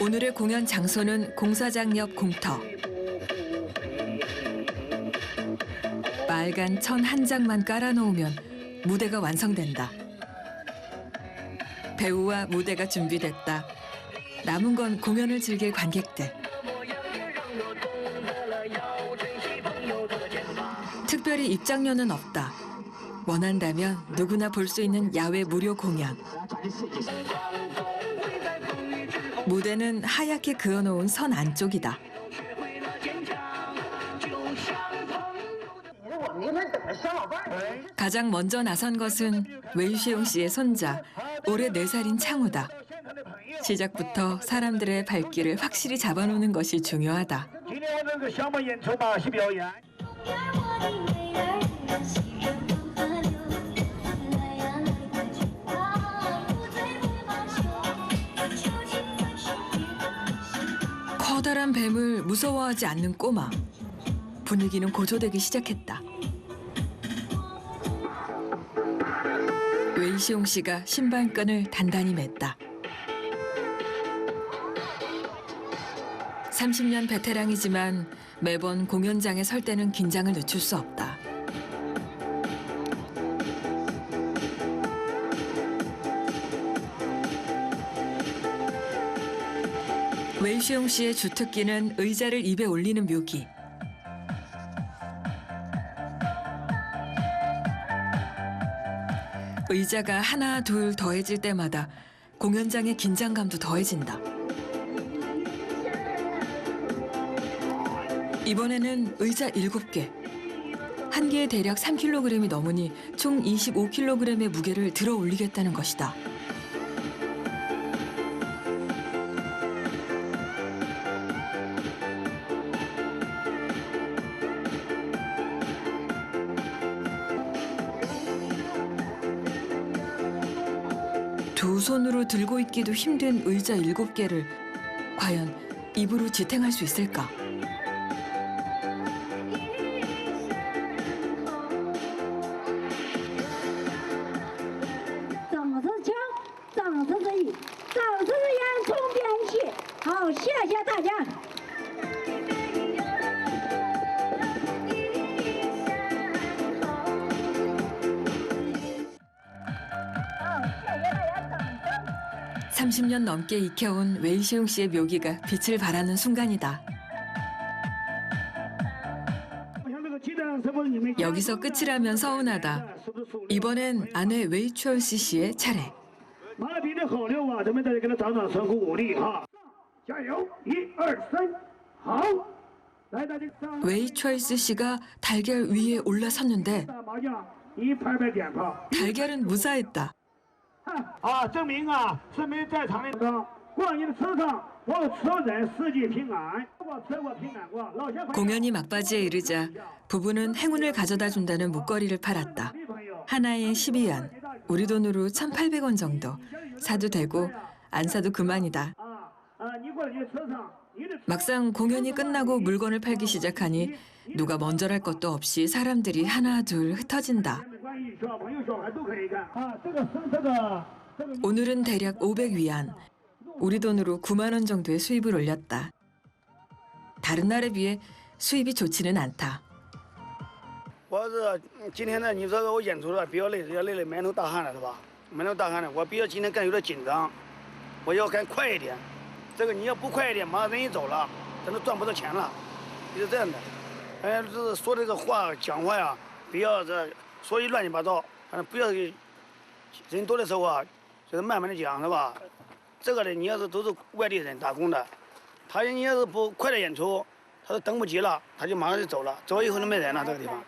오늘의 공연 장소는 공사장 옆 공터. 빨간 천 한 장만 깔아놓으면 무대가 완성된다. 배우와 무대가 준비됐다. 남은 건 공연을 즐길 관객들. 특별히 입장료는 없다. 원한다면 누구나 볼 수 있는 야외 무료 공연. 무대는 하얗게 그어놓은 선 안쪽이다. 가장 먼저 나선 것은 웨이시용 씨의 손자, 올해 4살인 창우다. 시작부터 사람들의 발길을 확실히 잡아놓는 것이 중요하다. 커다란 뱀을 무서워하지 않는 꼬마. 분위기는 고조되기 시작했다. 웨이시용 씨가 신발끈을 단단히 맸다. 30년 베테랑이지만 매번 공연장에 설 때는 긴장을 늦출 수 없다. 웨이시용 씨의 주특기는 의자를 입에 올리는 묘기. 의자가 하나 둘 더해질 때마다 공연장의 긴장감도 더해진다. 이번에는 의자 7개. 한 개에 대략 3kg이 넘으니 총 25kg의 무게를 들어 올리겠다는 것이다. 두 손으로 들고 있기도 힘든 의자 7개를 과연 입으로 지탱할 수 있을까? (30년) 넘게 익혀온 웨이시용 씨의 묘기가 빛을 발하는 순간이다. 여기서 끝이라면 서운하다. 이번엔 아내 웨이추얼시 씨의 차례. 웨이추얼시 씨가 달걀 위에 올라섰는데 달걀은 무사했다. 공연이 막바지에 이르자 부부는 행운을 가져다 준다는 목걸이를 팔았다. 하나에 12원, 우리 돈으로 1,800원 정도. 사도 되고 안 사도 그만이다. 막상 공연이 끝나고 물건을 팔기 시작하니 누가 먼저랄 것도 없이 사람들이 하나 둘 흩어진다. 오늘은 대략 500위안, 우리 돈으로 9만 원 정도의 수입을 올렸다. 다른 날에 비해 수입이 좋지는 않다. 我是今天呢，你说我演出了比较累，累了满头大汗了是吧？满头大汗了，我比较今天感觉有点紧张，我要赶快一点。这个你要不快一点，马上人一走了，咱都赚不到钱了，就是这样的。就是说这个话讲话呀，不要这说一乱七八糟，反正不要人多的时候啊，就是慢慢的讲是吧？这个呢，你要是都是外地人打工的，你要是不快点演出，他都等不及了，他就马上就走了，走以后就没人了这个地方。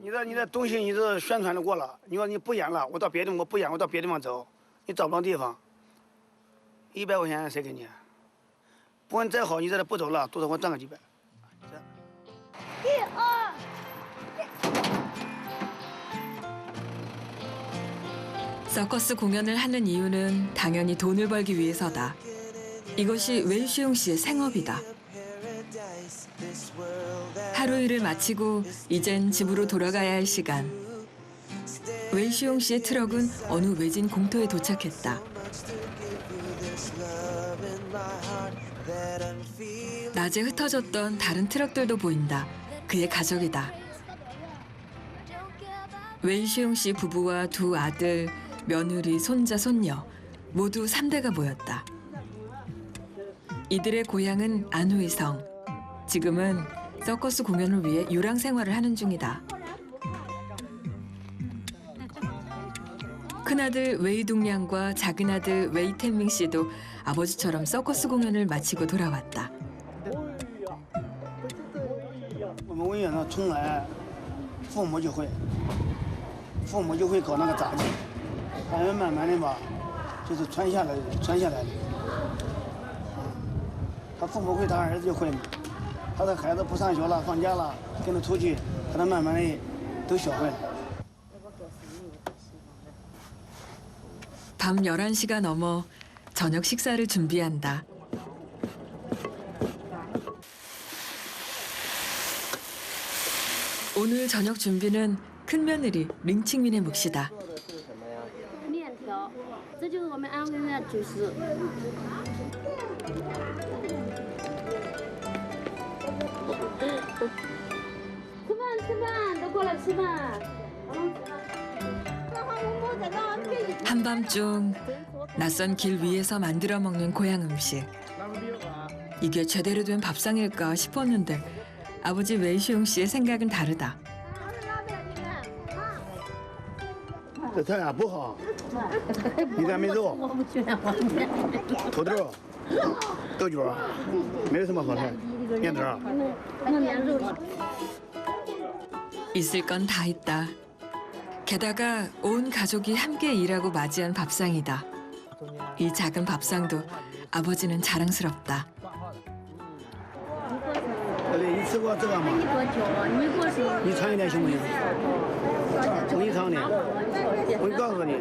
你的东西你是宣传的过了，你说你不演了，我到别的我不演，我到别的地方走，你找不着地方。100块钱谁给你？不管再好，你在这不走了，多少我赚个几百。서커스 공연을 하는 이유는 당연히 돈을 벌기 위해서다. 이것이 웨이시용 씨의 생업이다. 하루 일을 마치고 이젠 집으로 돌아가야 할 시간. 웨이시용 씨의 트럭은 어느 외진 공터에 도착했다. 낮에 흩어졌던 다른 트럭들도 보인다. 그의 가족이다. 웨이시용 씨 부부와 두 아들, 며느리, 손자, 손녀 모두 3대가 모였다. 이들의 고향은 안후이성. 지금은 서커스 공연을 위해 유랑 생활을 하는 중이다. 큰아들 웨이둥량과 작은아들 웨이텐밍 씨도 아버지처럼 서커스 공연을 마치고 돌아왔다. 我们文远呢，从来父母就会搞那个杂技，慢慢的吧，就是传下来的。他父母会，他儿子就会嘛。他的孩子不上学了，放假了，跟他出去，他慢慢的都学会了。 밤 11시가 넘어 저녁 식사를 준비한다. 오늘 저녁 준비는 큰며느리 링칭민의 몫이다. 面条，这就是我们安徽的主食。吃饭，都过来吃饭。 한밤중 낯선 길 위에서 만들어 먹는 고향 음식. 이게 제대로 된 밥상일까 싶었는데 아버지 웨이시용 씨의 생각은 다르다. 这菜啊不好，一点没肉，土豆、豆角，没有什么好菜，面条。 있을 건 다 있다. 게다가 온 가족이 함께 일하고 맞이한 밥상이다. 이 작은 밥상도 아버지는 자랑스럽다. 你吃过这个吗？你尝一点行不行？我给你尝点。我告诉你，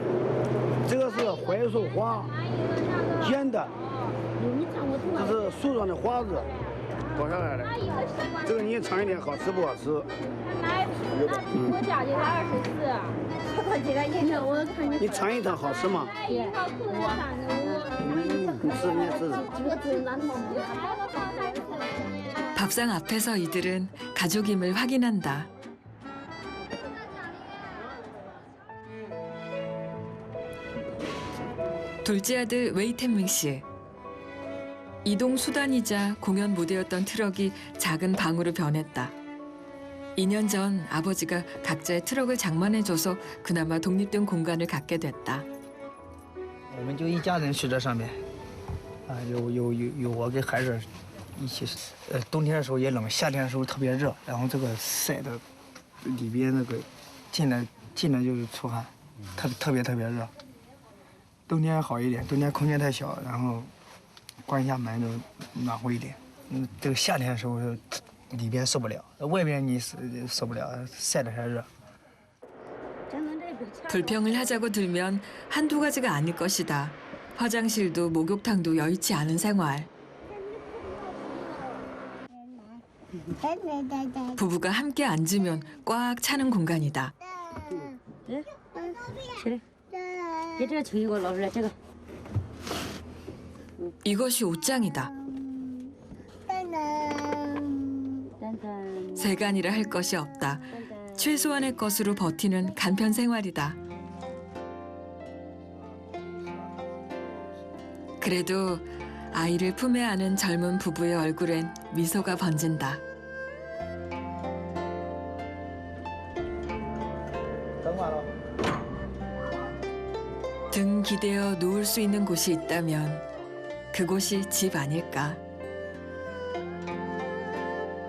这个是槐树花煎的，这是树上的花子剥下来的。这个你尝一点，好吃不好吃？我家就24，你尝一尝，好吃吗？一号裤子35。你吃，你也吃。 밥상 앞에서 이들은 가족임을 확인한다. 둘째 아들 웨이텐밍 씨. 이동 수단이자 공연 무대였던 트럭이 작은 방으로 변했다. 2년 전 아버지가 각자의 트럭을 장만해줘서 그나마 독립된 공간을 갖게 됐다. 我们就一家人睡在上面，有我跟孩子一起，冬天的时候也冷，夏天的时候特别热，然后这个晒的里边那个进来就是出汗，特别热。冬天好一点，冬天空间太小，然后关一下门就暖和一点。这个夏天的时候里边受不了，外边你受不了，晒得太热。 불평을 하자고 들면 한두 가지가 아닐 것이다. 화장실도 목욕탕도 여의치 않은 생활. 부부가 함께 앉으면 꽉 차는 공간이다. 别这个球给我捞出来，这个。 이것이 옷장이다. 세간이라 할 것이 없다. 최소한의 것으로 버티는 간편 생활이다. 그래도 아이를 품에 안은 젊은 부부의 얼굴엔 미소가 번진다. 등 기대어 누울 수 있는 곳이 있다면 그곳이 집 아닐까.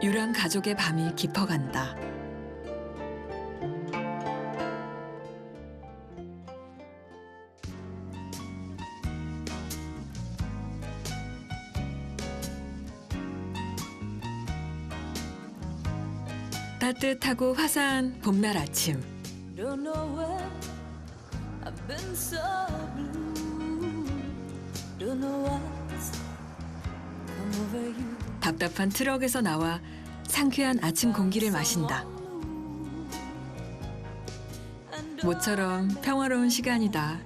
유랑 가족의 밤이 깊어간다. 따뜻하고 화사한 봄날 아침. Don't know where I've been so blue. Don't know what's come over you. 답답한 트럭에서 나와 상쾌한 아침 공기를 마신다. 모처럼 평화로운 시간이다.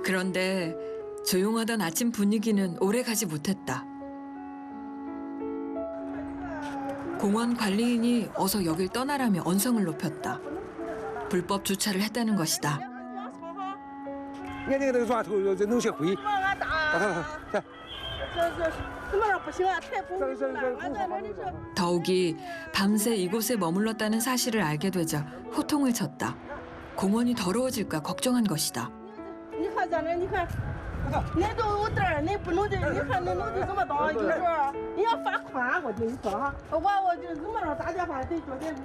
그런데 조용하던 아침 분위기는 오래 가지 못했다. 공원 관리인이 어서 여길 떠나라며 언성을 높였다. 불법 주차를 했다는 것이다. 你看那个抓头弄些灰，来， 더욱이 밤새 이곳에 머물렀다는 사실을 알게 되자 호통을 쳤다. 공원이 더러워질까 걱정한 것이다. 你看咱这，你看，那都有灯儿，那不能的，你看那弄的这么脏，就是你要罚款，我跟你说哈，我就这么着打电话得交点利息。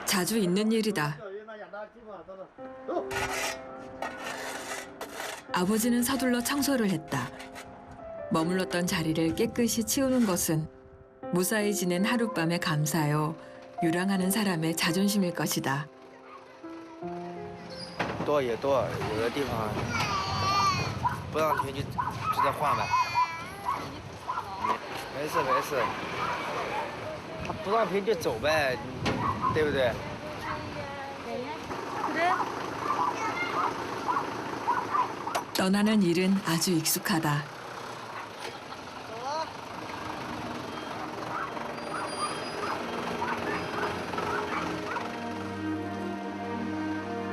자주 있는 일이다. 아버지는 서둘러 청소를 했다. 머물렀던 자리를 깨끗이 치우는 것은 무사히 지낸 하룻밤에 감사요. 유랑하는 사람의 자존심일 것이다. 多也多，有的地方不让停就再换呗。没事没事，他不让停就走呗，对不对？ 떠나는 일은 아주 익숙하다.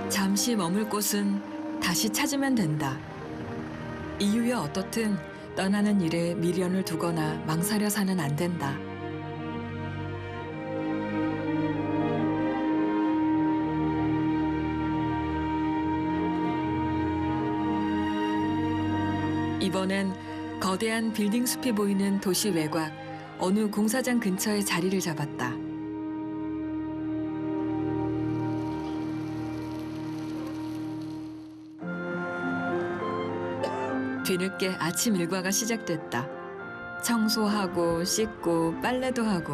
잠시 머물 곳은 다시 찾으면 된다. 이유야 어떻든 떠나는 일에 미련을 두거나 망설여서는 안 된다. 이번엔 거대한 빌딩 숲이 보이는 도시 외곽 어느 공사장 근처에 자리를 잡았다. 뒤늦게 아침 일과가 시작됐다. 청소하고 씻고 빨래도 하고.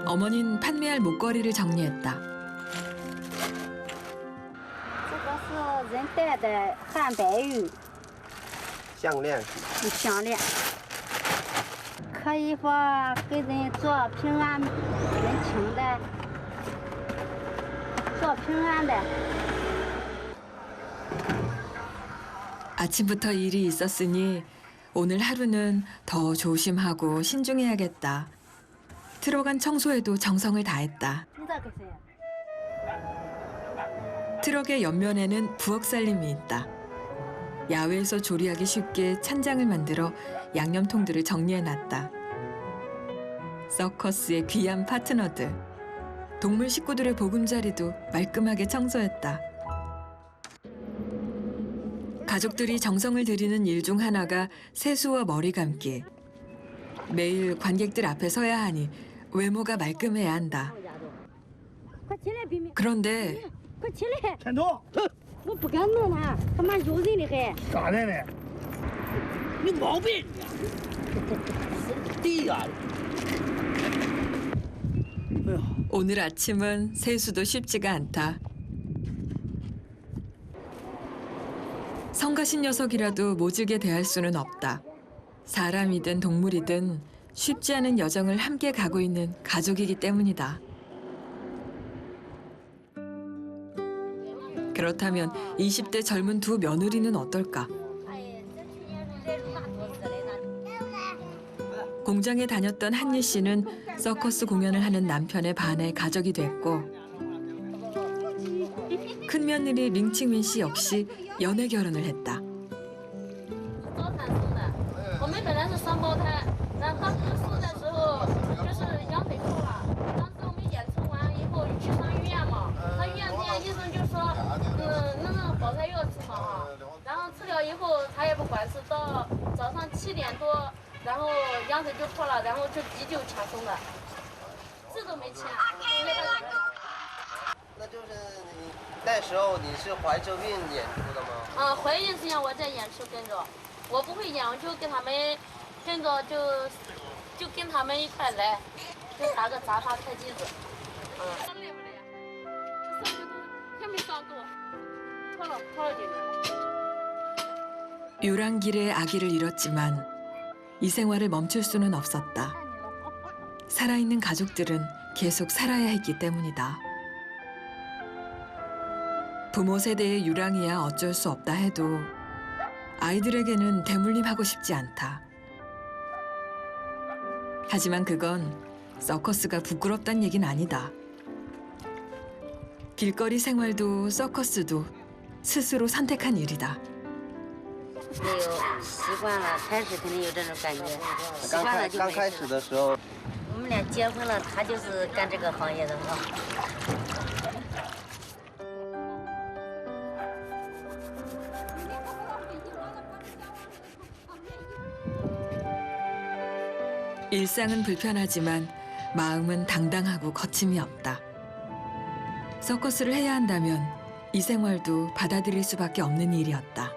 어머니는 판매할 목걸이를 정리했다. 这个是人戴的汉白玉项链，项链，可以说给人做平安人请的，做平安的。 아침부터 일이 있었으니 오늘 하루는 더 조심하고 신중해야겠다. 트럭 안 청소에도 정성을 다했다. 你这个谁？ 트럭의 옆면에는 부엌 살림이 있다. 야외에서 조리하기 쉽게 찬장을 만들어 양념통들을 정리해놨다. 서커스의 귀한 파트너들. 동물 식구들의 보금자리도 말끔하게 청소했다. 가족들이 정성을 들이는 일 중 하나가 세수와 머리 감기. 매일 관객들 앞에 서야 하니 외모가 말끔해야 한다. 快起来，冰冰， 그런데 快起来！ 陈总，我不敢弄他，他妈有人的很。咋的呢？有毛病你！对呀， 오늘 아침은 세수도 쉽지가 않다. 성가신 녀석이라도 모질게 대할 수는 없다. 사람이든 동물이든 쉽지 않은 여정을 함께 가고 있는 가족이기 때문이다. 그렇다면 20대 젊은 두 며느리는 어떨까? 공장에 다녔던 한니 씨는 서커스 공연을 하는 남편의 반에 가족이 됐고 큰 며느리 링칭윈 씨 역시 연애 결혼을 했다. 早产送的，我们本来是双胞胎，然后当时送的时候就是羊腿臭了，当时我们检测完以后去上医院嘛，上医院这样医生就说，那个保胎药吃嘛哈，然后吃了以后他也不管事，到早上7点多，然后羊腿就破了，然后就急救抢送的，这都没钱，没办法。 那就是你那时候你是怀着孕演出的吗？怀孕时间我在演出跟着，我不会演，我就跟他们跟着就跟他们一块来，就打个杂发开机子。累不累？这上都还没上够，拖了几年。 유랑길에 아기를 잃었지만 이 생활을 멈출 수는 없었다. 살아있는 가족들은 계속 살아야 했기 때문이다. 부모 세대의 유랑이야 어쩔 수 없다 해도 아이들에게는 대물림하고 싶지 않다. 하지만 그건 서커스가 부끄럽단 얘긴 아니다. 길거리 생활도 서커스도 스스로 선택한 일이다. 没有习惯了，开始肯定有这种感觉，习惯了就刚没事了。开始的时候，我们俩结婚了，他就是干这个行业的嘛。 일상은 불편하지만 마음은 당당하고 거침이 없다. 서커스를 해야 한다면 이 생활도 받아들일 수밖에 없는 일이었다.